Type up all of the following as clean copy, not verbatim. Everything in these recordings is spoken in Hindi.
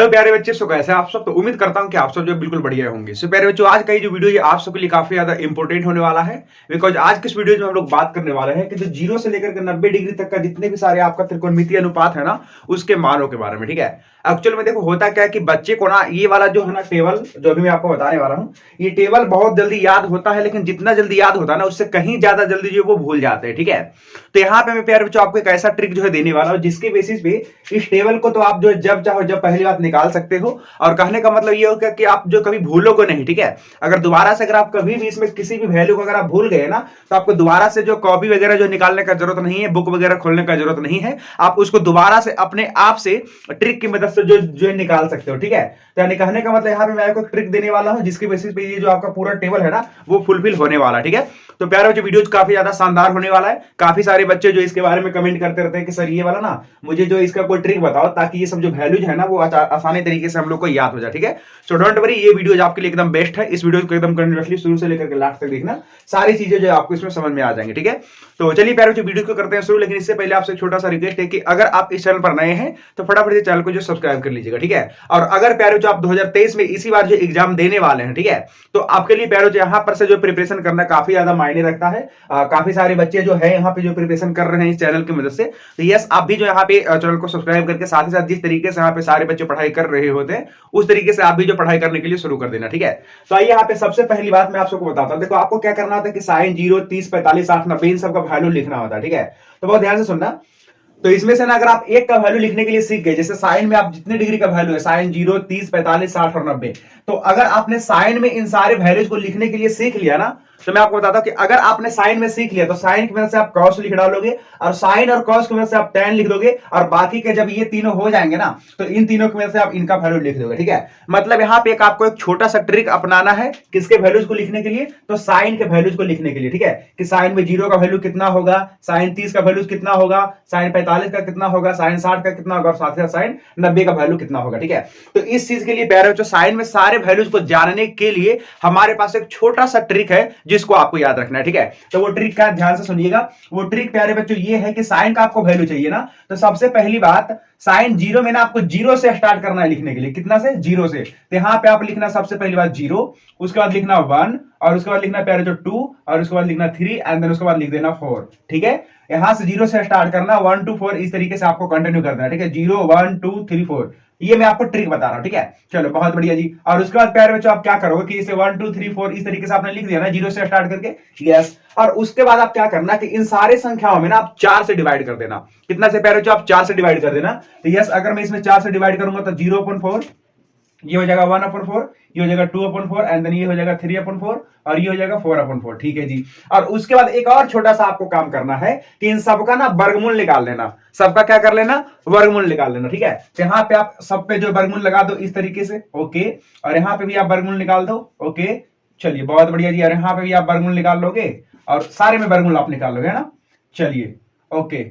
हेलो प्यारे बच्चे, सो कैसे आप सब। तो उम्मीद करता हूं कि आप सब जो बिल्कुल बढ़िया होंगे। सो प्यारे बच्चों, आज का ये जो वीडियो है आप सबके लिए काफी ज्यादा इंपॉर्टेंट होने वाला है, बिकॉज आज के इस वीडियो में हम लोग बात करने वाले हैं कि जो 0 से लेकर के 90 डिग्री तक का जितने भी सारे आपका त्रिकोणमितीय अनुपात है ना, उसके मानों के बारे में। ठीक है, एक्चुअल में देखो होता क्या है कि बच्चे को ना ये वाला जो है ना टेबल, जो अभी मैं आपको बताने वाला हूँ, ये टेबल बहुत जल्दी याद होता है, लेकिन जितना जल्दी याद होता है ना उससे कहीं ज्यादा जल्दी जो वो भूल जाते हैं। ठीक है, तो यहाँ पे मैं प्यारे बच्चों आपको एक ऐसा ट्रिक जो है देने वाला हूँ जिसके बेसिस पे इस टेबल को तो आप जो जब चाहो जब पहली बात निकाल सकते हो। और कहने का मतलब ये होगा कि आप जो कभी भूलोगे नहीं। ठीक है, अगर दोबारा से अगर आप कभी भी इसमें किसी भी वैल्यू को अगर आप भूल गए ना, तो आपको दोबारा से जो कॉपी वगैरह जो निकालने का जरूरत नहीं है, बुक वगैरह खोलने का जरूरत नहीं है। आप उसको दोबारा से अपने आप से ट्रिक की मदद से जो निकाल सकते हो। ठीक है, तो यानी कहने का मतलब यहाँ पे मैं आपको ट्रिक देने वाला हूं जिसकी बेसिस पे ये जो आपका पूरा टेबल है ना वो फुलफिल होने वाला है। ठीक है, तो प्यारे बच्चों वीडियो काफी ज्यादा शानदार होने वाला है। काफी सारे बच्चे जो इसके बारे में कमेंट करते रहते हैं कि सर ये वाला ना मुझे जो इसका कोई ट्रिक बताओ ताकि ये सब जो वैल्यूज है ना वो आसानी तरीके से हम लोग को याद हो जाए। ठीक है, सो डोंट वरी, ये वीडियो आपके लिए एकदम बेस्ट है। इस वीडियो को एकदम कंटिन्यूअसली शुरू से लेकर के लास्ट तक देखना, सारी चीजें जो आपको इसमें समझ में आ जाएंगी। ठीक है, तो चलिए प्यारे बच्चों वीडियो को करते हैं शुरू। लेकिन इससे पहले आपसे छोटा सा रिक्वेस्ट है कि अगर आप इस चैनल पर नए हैं तो फटाफट से चैनल को जो सब्सक्राइब कर लीजिएगा। ठीक है, और अगर प्यारे बच्चों आप 2023 में इसी बार जो एग्जाम देने वाले हैं, ठीक है, तो आपके लिए प्यारे बच्चों यहाँ पर से जो प्रिपरेशन करना काफी ज्यादा मायने रखता है। काफी सारे बच्चे जो है यहाँ पे जो प्रिपरेशन कर रहे हैं इस चैनल की मदद से, तो यस आप भी जो यहाँ पे चैनल को सब्सक्राइब करके साथ ही साथ जिस तरीके से यहाँ पे सारे बच्चे पढ़ाई कर रहे होते हैं उस तरीके से आप भी जो पढ़ाई करने के लिए शुरू कर देना। ठीक है, तो आइए यहाँ पे सबसे पहली बात मैं आप सबको बताता हूँ। देखो आपको क्या करना होता है कि साइन 0, 30, 45, 60, 90 इन सबका वैल्यू लिखना होता है। ठीक है, तो बहुत ध्यान से सुनना। तो इसमें से ना अगर आप एक का वैल्यू लिखने के लिए सीख गए, जैसे साइन में आप जितने डिग्री का वैल्यू है, साइन 0, 30, 45, 60 और 90, तो अगर आपने साइन में इन सारे वैल्यूज को लिखने के लिए सीख लिया ना, तो मैं आपको बताता हूं कि अगर आपने साइन में सीख लिया तो साइन की मदद से आप कॉस लिख डालोगे, और साइन और कॉस की मदद से आप tan लिख दोगे, और बाकी के जब ये तीनों हो जाएंगे ना तो इन तीनों की मदद से आप इनका वैल्यू लिख दोगे। ठीक है, मतलब यहाँ पे आपको एक छोटा सा ट्रिक अपनाना है किसके वैल्यूज को लिखने के लिए, तो साइन के वैल्यूज को लिखने के लिए। ठीक है, कि साइन में 0 का वैल्यू कितना होगा, साइन 30 का वैल्यू कितना होगा, साइन 45 का कितना होगा, साइन 60 का कितना होगा, और साथ ही साथ साइन 90 का वैल्यू कितना होगा। ठीक है, तो इस चीज के लिए प्यारे बच्चों साइन में सारे वैल्यूज को जानने के लिए हमारे पास एक छोटा सा ट्रिक है जिसको आपको याद रखना है। ठीक है, तो वो ट्रिक का ध्यान से सुनिएगा। वो ट्रिक प्यारे बच्चों ये है कि साइन का आपको वैल्यू चाहिए ना, तो सबसे पहली बात साइन 0 में ना आपको 0 से स्टार्ट करना है लिखने के लिए। कितना से? 0 से। तो यहां पे आप लिखना सबसे पहली बात 0, उसके बाद लिखना 1, और उसके बाद लिखना प्यारे जो 2, और उसके बाद लिखना 3, एंड देन उसके बाद लिख देना 4। ठीक है, यहां से 0 से स्टार्ट करना, 1 2 4 इस तरीके से आपको कंटिन्यू करना है। ठीक है, 0 1 2 3 4, ये मैं आपको ट्रिक बता रहा हूं। ठीक है, चलो बहुत बढ़िया जी। और उसके बाद प्यारे बच्चों आप क्या करोगे कि इसे 1 2 3 4 इस तरीके से आपने लिख दिया ना 0 से स्टार्ट करके, यस। और उसके बाद आप क्या करना कि इन सारे संख्याओं में ना आप 4 से डिवाइड कर देना। कितना से प्यारे बच्चों? आप 4 से डिवाइड कर देना। तो यस, अगर मैं इसमें 4 से डिवाइड करूंगा तो 0/4 ये हो जाएगा, 1/4 ये हो जाएगा, 2/4 एंड देन ये हो जाएगा 3/4 और ये हो जाएगा 4/4। ठीक है जी। और उसके बाद एक और छोटा सा आपको काम करना है कि इन सबका ना वर्गमूल निकाल लेना। सबका क्या कर लेना? वर्गमूल निकाल लेना। ठीक है, तो यहाँ पे आप सब पे जो वर्गमूल लगा दो इस तरीके से, ओके। और यहाँ पे भी आप वर्गमूल निकाल दो, ओके। चलिए बहुत बढ़िया जी। और यहाँ पे भी आप वर्गमूल निकाल लोगे और सारे में वर्गमूल आप निकाल लोगे, है ना। चलिए ओके,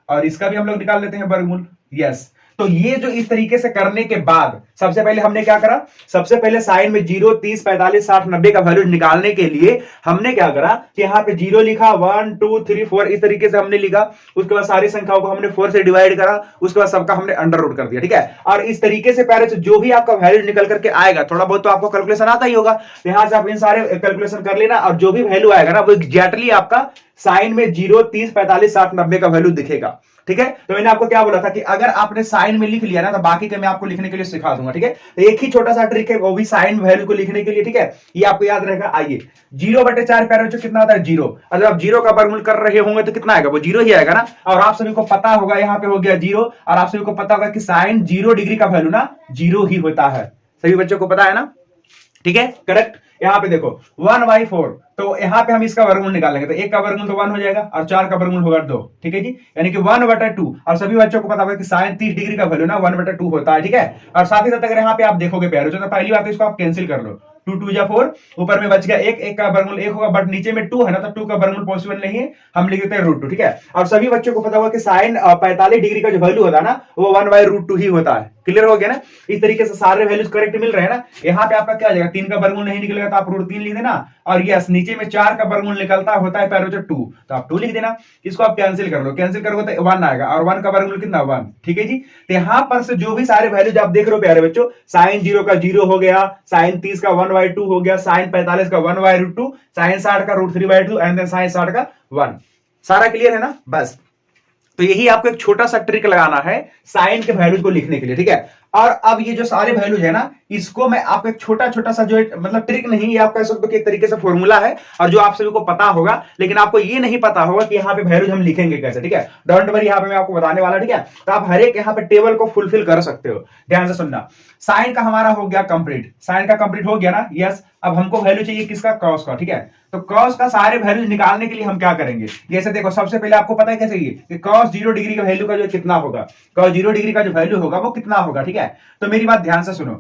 और इसका भी हम लोग निकाल लेते हैं वर्गमूल, यस। तो ये जो इस तरीके से करने के बाद सबसे पहले हमने क्या करा, सबसे पहले साइन में 0, 30, 45, 60, 90 का वैल्यू निकालने के लिए हमने क्या करा कि यहाँ पे 0 लिखा, 1 2 3 4 इस तरीके से हमने लिखा। उसके बाद सारी संख्याओं को हमने 4 से डिवाइड करा, उसके बाद सबका हमने अंडर रूट कर दिया। ठीक है, और इस तरीके से पहले जो भी आपका वैल्यू निकल करके आएगा, थोड़ा बहुत तो आपको कैलकुलेशन आता ही होगा, यहां से आप इन सारे कैलकुलेशन कर लेना, और जो भी वैल्यू आएगा ना वो एग्जैक्टली आपका साइन में 0, 30, 45, 60, 90 का वैल्यू दिखेगा। ठीक है, तो मैंने आपको क्या बोला था कि अगर आपने साइन में लिख लिया ना तो बाकी के मैं आपको लिखने के लिए सिखा दूंगा। ठीक है, तो एक ही छोटा सा ट्रिक है वो भी साइन वैल्यू को लिखने के लिए। ठीक है, ये आपको याद रहेगा। आइए, 0/4 प्यारे बच्चों कितना आता है? 0। अगर आप 0 का वर्गमूल कर रहे होंगे तो कितना आएगा? वो 0 ही आएगा ना। और आप सभी को पता होगा यहाँ पे हो गया 0, और आप सभी को पता होगा कि साइन 0 डिग्री का वैल्यू ना 0 ही होता है। सभी बच्चों को पता है ना? ठीक है, करेक्ट। यहाँ पे देखो 1/4, तो यहाँ पे हम इसका वर्गमूल निकालेंगे, तो 1 का वर्गमूल तो 1 हो जाएगा और 4 का वर्गमूल होगा 2। ठीक है जी, यानी कि 1/2। और सभी बच्चों को पता होगा कि साइन 30 डिग्री का वैल्यू ना 1/2 होता है। ठीक है, और साथ ही साथ अगर यहाँ पे आप देखोगे प्यारे, तो पहली बात तो इसको आप कैंसिल कर लो, 2 2 जा 4, ऊपर में बच गया 1, 1 का वर्गमूल 1 होगा, बट नीचे में 2 है ना, तो 2 का वर्गमूल पॉसिबल नहीं है, हम लिख देते हैं √2। ठीक है, और सभी बच्चों को पता होगा कि साइन 45 डिग्री का जो वैल्यू होता है ना वो 1/√2 ही होता है। क्लियर हो गया ना। इस तरीके से सारे वैल्यूज करेक्ट मिल रहे हैं ना। यहाँ पे आपका क्या आ जाएगा, 3 का वर्गमूल नहीं निकलेगा तो आप √3 लिख देना, और यस नीचे में 4 का वर्गमूल निकलता होता है पैरों 2, तो आप 2 लिख देना। इसको आप कैंसिल कर लो, कैंसिल करोगे तो 1 आएगा, और 1 का वर्गमूल कितना 1। ठीक है जी। तो यहाँ पर से जो भी सारे वैल्यूज आप देख रहे हो प्यारे बच्चों, साइन 0 का 0 हो गया, साइन 30 का 1/2 हो गया, साइन 45 का 1/2, साइन 60 का √3/2 एंड देन साइन 60 का 1। सारा क्लियर है ना। बस तो यही आपको एक छोटा सा ट्रिक लगाना है साइन के वैल्यूज को लिखने के लिए, ठीक है। और अब ये जो सारे वैल्यूज है ना, इसको मैं आपको एक छोटा छोटा सा जो मतलब ट्रिक नहीं, ये आप कह सकते हो कि एक तरीके से फॉर्मूला है, और जो आप सभी को पता होगा, लेकिन आपको ये नहीं पता होगा कि यहाँ पे वैल्यूज हम लिखेंगे कैसे, ठीक है। डोंट वरी, यहाँ पे मैं आपको बताने वाला, ठीक है। तो आप हर एक यहाँ पे टेबल को फुलफिल कर सकते हो। ध्यान से सुनना, साइन का हमारा हो गया कंप्लीट, साइन का कंप्लीट हो गया ना, यस। अब हमको वैल्यू चाहिए किसका, कॉस का, ठीक है। तो कॉस का सारे वैल्यूज निकालने के लिए हम क्या करेंगे, जैसे देखो सबसे पहले आपको पता है क्या चाहिए कि कॉस 0 डिग्री का वैल्यू का जो कितना होगा, कॉस 0 डिग्री का जो वैल्यू होगा वो कितना होगा, ठीक है। तो मेरी बात ध्यान से सुनो,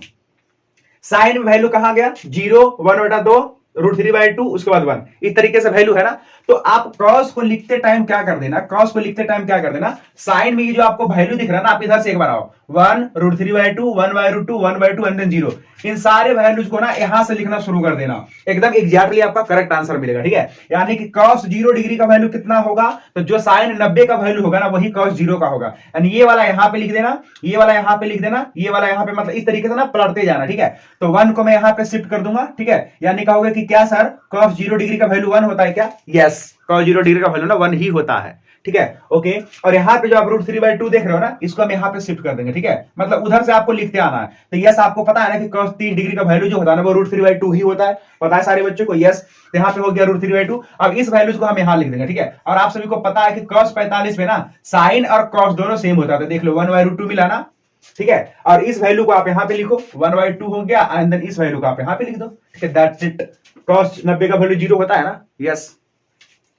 साइन में वैल्यू कहां गया 0, 1/2, √3/2, उसके बाद 1, इस तरीके से वैल्यू है ना। तो आप कॉस को लिखते टाइम क्या कर देना, कॉस को लिखते टाइम क्या कर देना, साइन में ये जो आपको वैल्यू दिख रहा है ना, आप इधर से एक बार आओ, 1, √3/2, 1/2, 1/2 एंड देन 0, इन सारे वैल्यूज को ना यहां से लिखना शुरू कर देना, एकदम एग्जैक्टली आपका करेक्ट आंसर मिलेगा, ठीक है। यानी कि cos 0 डिग्री का वैल्यू कितना होगा, तो जो साइन 90 का वैल्यू होगा ना, वही cos 0 का होगा। यानी ये वाला यहां पे लिख देना, ये वाला यहां पे लिख देना, ये वाला यहां पे, मतलब इस तरीके से ना पलटते जाना, ठीक है। तो 1 को मैं यहां पे शिफ्ट कर दूंगा, ठीक है। यानी कहोगे कि क्या सर cos 0 डिग्री का वैल्यू 1 होता है क्या, यस, cos 0 डिग्री का वैल्यू ना 1 ही होता है, ठीक है। ओके, और यहाँ पे जो आप √3/2 देख रहे हो ना, इसको हम यहाँ पे शिफ्ट कर देंगे, ठीक है। मतलब उधर से आपको लिखते आना है। तो यस, आपको पता है ना कि cos 30 डिग्री का वैल्यू जो होता है ना, वो √3/2 ही होता है, पता है सारे बच्चों को, यस। तो यहाँ पे हो गया √3/2। अब इस वैल्यूज को हम यहाँ लिख देंगे, ठीक है। और आप सभी को पता है कि cos 45 में ना साइन और cos दोनों सेम होता है, देख लो 1/2 मिला ना, ठीक है। और इस वैल्यू को आप यहाँ पे लिखो, 1/2 हो गया, एंड देन इस वैल्यू को आप यहाँ पे लिख दो, ठीक है। दैट्स इट, cos 90 का वैल्यू 0 होता है ना, यस।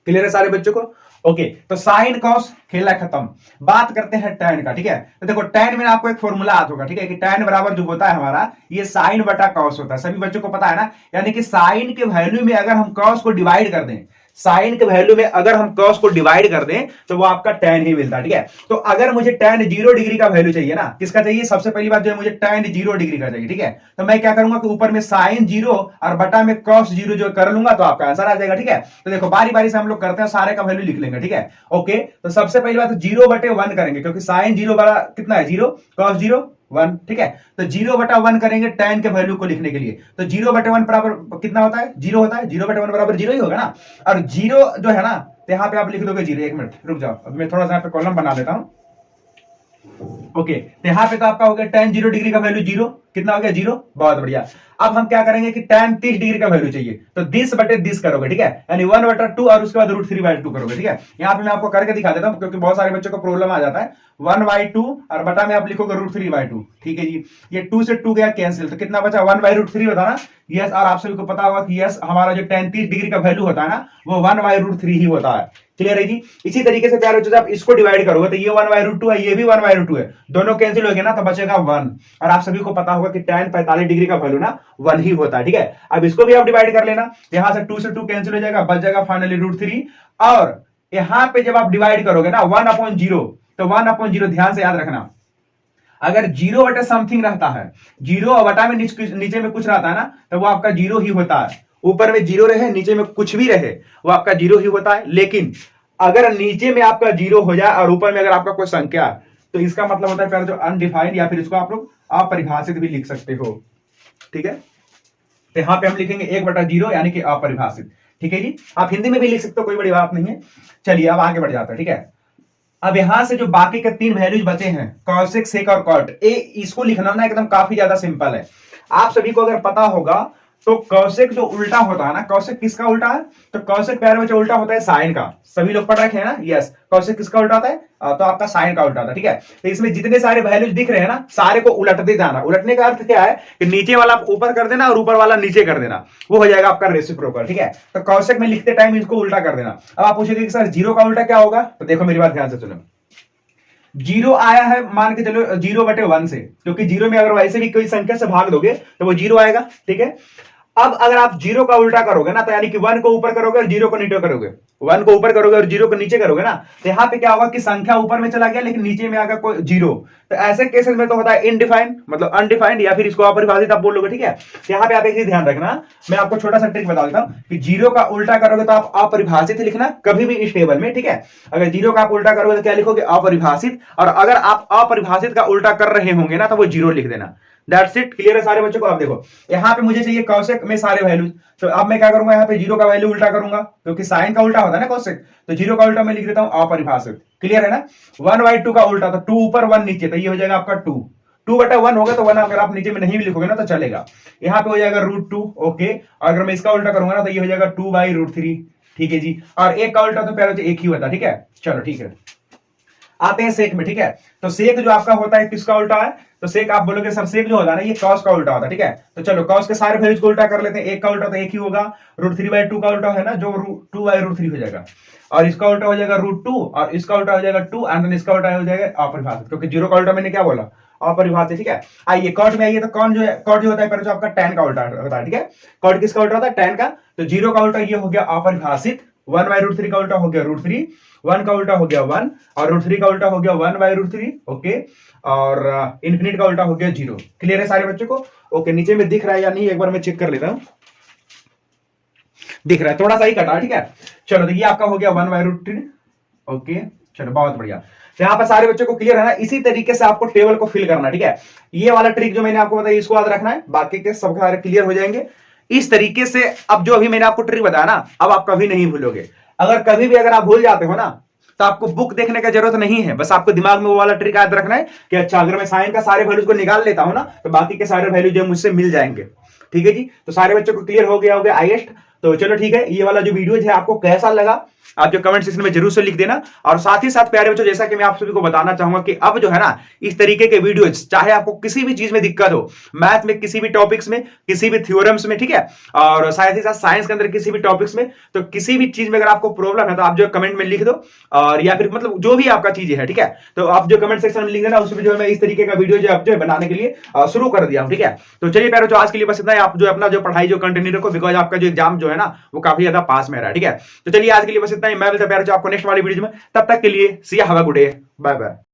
क्लियर है सारे बच्चों को। ओके, तो साइन कॉस खेला खत्म। बात करते हैं टैन का, ठीक है। तो देखो टैन में आपको एक फॉर्मूला याद होगा, ठीक है, कि टैन बराबर जो होता है हमारा, ये साइन बटा कॉस होता है, सभी बच्चों को पता है ना। यानी कि साइन के वैल्यू में अगर हम कॉस को डिवाइड कर दें, साइन के वैल्यू में अगर हम कॉस को डिवाइड कर दें, तो वो आपका टैन ही मिलता है, ठीक है। तो अगर मुझे टैन 0 डिग्री का वैल्यू चाहिए ना, किसका चाहिए, सबसे पहली बात जो है मुझे टैन 0 डिग्री का चाहिए, ठीक है। तो मैं क्या करूंगा कि ऊपर में साइन 0 और बटा में कॉस 0 जो कर लूंगा, तो आपका आंसर आ जाएगा, ठीक है। तो देखो बारी बारी से हम लोग करते हैं, सारे का वैल्यू लिख लेंगे, ठीक है। ओके, तो सबसे पहली बात 0/1 करेंगे, क्योंकि साइन 0 बड़ा कितना है 0, कॉस 0 1, ठीक है। तो 0/1 करेंगे टैन के वैल्यू को लिखने के लिए। तो 0/1 बराबर कितना होता है, 0 होता है, 0/1 बराबर 0 ही होगा ना। और 0 जो है ना, तो यहां पे आप लिख दोगे 0। एक मिनट रुक जाओ, अब मैं थोड़ा सा यहाँ पे कॉलम बना देता हूं। ओके, तो यहां पे तो आपका हो गया टैन 0 डिग्री का वैल्यू 0, कितना हो गया 0, बहुत बढ़िया। अब हम क्या करेंगे कि टैन 30 डिग्री का वैल्यू चाहिए, तो दिस करोगे, ठीक है। यानी 1/2 और उसके बाद √3/2 करोगे, ठीक है। यहां पे मैं आपको करके दिखा देता हूं, क्योंकि बहुत सारे बच्चों को प्रॉब्लम आ जाता है। 1/2 और बटा में आप लिखोगे √3/2, ठीक है जी। ये 2 से 2 गया कैंसिल, तो कितना बचा 1/√3 होता ना, यस। और आप सभी को पता होगा कि यस, हमारा जो टैन 30 डिग्री का वैल्यू होता है ना, वो 1/√3 ही होता है। क्लियर है जी। इसी तरीके से प्यारे बच्चों, आप इसको डिवाइड करोगे तो ये 1/√2 है, ये भी 1/2 है, दोनों कैंसिल हो गए ना, तो बचेगा 1। और आप सभी को पता होगा कि टैन 45 डिग्री का वैल्यू ना 1 ही होता है, ठीक है। अब इसको भी आप डिवाइड कर लेना, यहां से 2 से 2 कैंसिल हो जाएगा, बच जाएगा फाइनली √3। और यहां पे जब आप डिवाइड करोगे ना 1/0, तो 1/0 ध्यान से याद रखना, अगर 0 बटे समथिंग रहता है, 0 और बटा में नीचे में कुछ रहता है ना, तो वो आपका 0 ही होता है। ऊपर में 0 रहे, नीचे में कुछ भी रहे, वो आपका 0 ही होता है। लेकिन अगर नीचे में आपका 0 हो जाए और ऊपर में अगर आपका कोई संख्या, तो इसका मतलब होता है प्यारे जो अनडिफाइंड, या फिर इसको आप लोग अपरिभाषित भी लिख सकते हो, ठीक है। तो यहां पे हम लिखेंगे 1/0 यानी कि अपरिभाषित, ठीक है जी। आप हिंदी में भी लिख सकते हो, कोई बड़ी बात नहीं है। चलिए अब आगे बढ़ जाता है, ठीक है। अब यहां से जो बाकी के 3 वैल्यूज बचे हैं, कॉसेक, सेक और कॉट, इसको लिखना ना एकदम काफी ज्यादा सिंपल है। आप सभी को अगर पता होगा तो कॉसेक जो उल्टा होता है ना, कॉसेक किसका उल्टा है, तो कॉसेक प्यारे बच्चे उल्टा होता है साइन का। सभी लोग पढ़ रखे हैं ना, यस। कॉसेक किसका उल्टा होता है, तो आपका साइन का उल्टा होता है, ठीक है। तो इसमें जितने सारे वैल्यूज दिख रहे हैं ना, सारे को उलटते जाना। उलटने का अर्थ क्या है कि नीचे वाला आप ऊपर कर देना और ऊपर वाला नीचे कर देना, वो हो जाएगा आपका रेसिप्रोकल, ठीक है। तो कॉसेक में लिखते टाइम इसको उल्टा कर देना। अब आप पूछेंगे कि सर 0 का उल्टा क्या होगा, तो देखो मेरी बात ध्यान से सुनो। 0 आया है, मान के चलो 0/1 से, क्योंकि 0 में अगर वैसे भी कोई संख्या से भाग दोगे तो वो 0 आएगा, ठीक है। अब अगर आप जीरो का उल्टा करोगे ना, तो यानी कि 1 को ऊपर करोगे और जीरो को नीचे करोगे, 1 को ऊपर करोगे और जीरो को नीचे करोगे ना, तो यहां पे क्या होगा कि संख्या ऊपर में चला गया लेकिन नीचे में आ गया कोई जीरो। तो ऐसे केसेस में तो होता है इनडिफाइंड, मतलब अनडिफाइंड, या फिर इसको अपरिभाषित आप बोलोगे। ठीक है, तो यहां पे आप एक चीज ध्यान रखना, मैं आपको छोटा सा ट्रिक बता देता हूं कि जीरो का उल्टा करोगे तो आप अपरिभाषित लिखना कभी भी इस टेबल में। ठीक है, अगर जीरो का आप उल्टा करोगे तो क्या लिखोगे, अपरिभाषित, और अगर आप अपरिभाषित का उल्टा कर रहे होंगे ना तो वो जीरो लिख देना। दैट्स इट, क्लियर है सारे बच्चों को। अब देखो यहाँ पे मुझे चाहिए कौशिक में सारे वैल्यूज, तो अब मैं क्या करूंगा, यहाँ पे जीरो का वैल्यू उल्टा करूंगा क्योंकि साइन का उल्टा होता है ना कौशिक, तो जीरो का उल्टा मैं लिख देता हूं अपरिभाषित। क्लियर है ना, 1/2 का उल्टा, तो 2 ऊपर 1 नीचे, तो ये हो जाएगा आपका 2, 2/1 होगा, तो 1 अगर आप नीचे में नहीं भी लिखोगे ना तो चलेगा। यहाँ पे हो जाएगा √2। ओके, और अगर मैं इसका उल्टा करूंगा ना तो ये हो जाएगा 2/√3। ठीक है जी, और एक का उल्टा तो प्यारे एक ही होता है। ठीक है, चलो ठीक है, आते हैं सेक में। ठीक है, तो सेक जो आपका होता है किसका उल्टा है, तो सेक आप बोलोगे सर सेक जो होता है ना ये कॉस का उल्टा होता है। ठीक है, तो चलो कॉस के सारे वैल्यूज को उल्टा कर लेते हैं। एक का उल्टा तो एक ही होगा, √3/2 का उल्टा है ना जो 2/√3 हो जाएगा, और इसका उल्टा हो जाएगा √2, और इसका उल्टा हो जाएगा 2, एंड देन इसका उल्टा हो जाएगा अपरिभाषित, क्योंकि जीरो का उल्टा मैंने क्या बोला, अपरिभाषित। ठीक है, आइए कॉट में आइए, तो कौन जो है, कॉट जो होता है पहले जो आपका tan का उल्टा होता है। ठीक है, कॉट किसका उल्टा होता है, tan का, तो जीरो का उल्टा ये हो गया अपरिभाषित, 1/√3 का उल्टा हो गया √3, 1 का उल्टा हो गया 1, और √3 का उल्टा हो गया 1/√3। ओके, और इन्फिनिट का उल्टा हो गया 0। क्लियर है सारे बच्चों को। ओके, नीचे में दिख रहा है या नहीं एक बार मैं चेक कर लेता हूं, दिख रहा है, थोड़ा सा ही कटा। ठीक है, चलो तो ये आपका हो गया 1/√3। ओके, चलो बहुत बढ़िया, तो यहाँ पर सारे बच्चों को क्लियर है ना। इसी तरीके से आपको टेबल को फिल करना। ठीक है, ये वाला ट्रिक जो मैंने आपको बताया इसको याद रखना है, बाकी के सब क्लियर हो जाएंगे इस तरीके से। अब जो अभी मैंने आपको ट्रिक बताया ना, अब आप कभी नहीं भूलोगे। अगर कभी भी अगर आप भूल जाते हो ना तो आपको बुक देखने का जरूरत नहीं है, बस आपको दिमाग में वो वाला ट्रिक याद रखना है कि अच्छा अगर मैं साइन का सारे वैल्यूज को निकाल लेता हूं ना तो बाकी के सारे वैल्यू जो मुझसे मिल जाएंगे। ठीक है जी, तो सारे बच्चों को क्लियर हो गया होगा हाईएस्ट। तो चलो ठीक है, ये वाला जो वीडियो है आपको कैसा लगा आप जो कमेंट सेक्शन में जरूर से लिख देना। और साथ ही साथ प्यारे बच्चों, जैसा कि मैं आप सभी को बताना चाहूंगा कि अब जो है ना इस तरीके के वीडियोज, चाहे आपको किसी भी चीज में दिक्कत हो, मैथ में किसी भी टॉपिक्स में, किसी भी थ्योरम्स में, ठीक है, और साथ ही साथ साइंस के अंदर किसी भी टॉपिक्स में, तो किसी भी चीज में अगर आपको प्रॉब्लम है तो आप जो कमेंट में लिख दो, और या फिर मतलब जो भी आपका चीज है, ठीक है, तो आप जो कमेंट सेक्शन में लिख देना, उसमें जो है मैं इस तरीके का वीडियो जो है बनाने के लिए शुरू कर दिया हूं। ठीक है, तो चलिए प्यारे बच्चों, आज के लिए बस इतना ही। आप जो अपना जो पढ़ाई जो कंटिन्यू रखो, बिकॉज आपका जो एग्जाम जो है ना वो काफी ज्यादा पास में रहा है। ठीक है, तो चलिए आज के लिए बस इतना ही। मैं मिलता हूं प्यारे बच्चों आपको नेक्स्ट वाली वीडियो में, तब तक के लिए see ya, have a good day, bye bye.